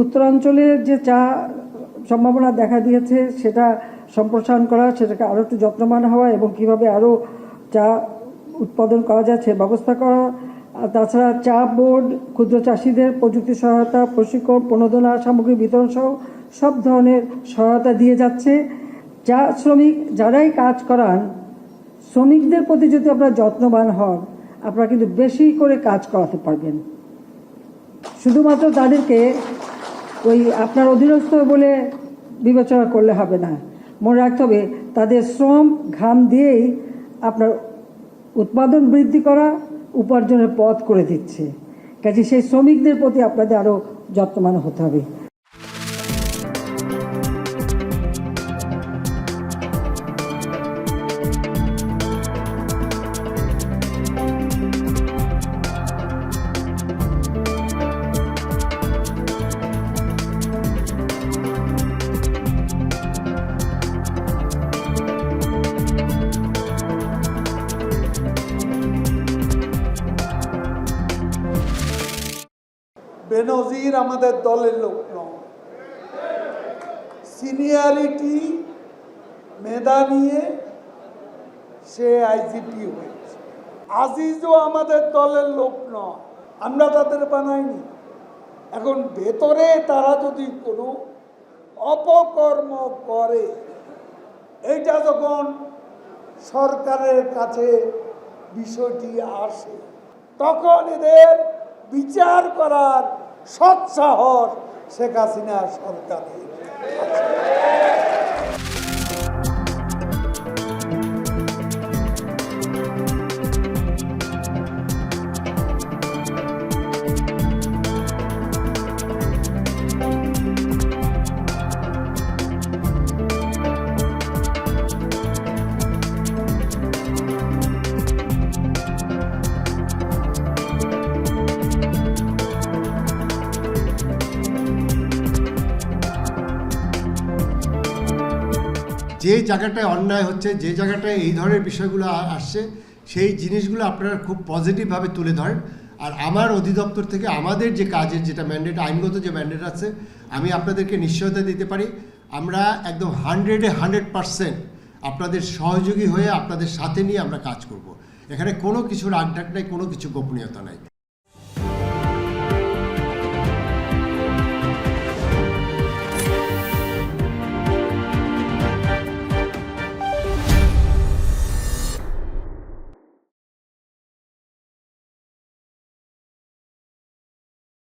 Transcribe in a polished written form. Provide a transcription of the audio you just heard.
উত্তরাঞ্চলের যে চা সম্ভাবনা দেখা দিয়েছে সেটা সম্প্রসারণ করা, সেটাকে আরও একটু যত্নবান হওয়া এবং কীভাবে আরও চা উৎপাদন করা যাচ্ছে ব্যবস্থা করা। তাছাড়া চা বোর্ড ক্ষুদ্র চাষিদের প্রযুক্তি সহায়তা, প্রশিক্ষণ, প্রণোদনা সামগ্রী বিতরণ সহ সব ধরনের সহায়তা দিয়ে যাচ্ছে। চা শ্রমিক যারাই কাজ করান, শ্রমিকদের প্রতি যদি আপনারা যত্নবান হন, আপনারা কিন্তু বেশি করে কাজ করাতে পারবেন। শুধুমাত্র তাদেরকে ওই আপনার অধীনস্থ বলে বিবেচনা করলে হবে না। মনে রাখতে হবে তাদের শ্রম ঘাম দিয়েই আপনার উৎপাদন বৃদ্ধি করা উপার্জনের পথ করে দিচ্ছে। কাজে সেই শ্রমিকদের প্রতি আপনাদের আরও যত্নবান হতে হবে। বেনজির আমাদের দলের লোক নয়। সিনিয়রিটি মেধা নিয়ে সে আইজিপি হয়েছে। আজিজও আমাদের দলের লোক নয়, আমরা তাদের বানাইনি। এখন ভেতরে তারা যদি কোনো অপকর্ম করে, এইটা যখন সরকারের কাছে বিষয়টি আসে, তখন এদের বিচার করার সৎসাহস শেখ হাসিনা সরকারের। যে জায়গাটায় অন্যায় হচ্ছে, যে জায়গাটায় এই ধরনের বিষয়গুলো আসছে, সেই জিনিসগুলো আপনারা খুব পজিটিভভাবে তুলে ধরেন। আর আমার অধিদপ্তর থেকে আমাদের যে কাজের যেটা ম্যান্ডেট, আইনগত যে ম্যান্ডেট আছে, আমি আপনাদেরকে নিশ্চয়তা দিতে পারি আমরা একদম 100% আপনাদের সহযোগী হয়ে আপনাদের সাথে নিয়ে আমরা কাজ করব। এখানে কোনো কিছুর আগঢাক নাই, কোনো কিছু গোপনীয়তা নাই।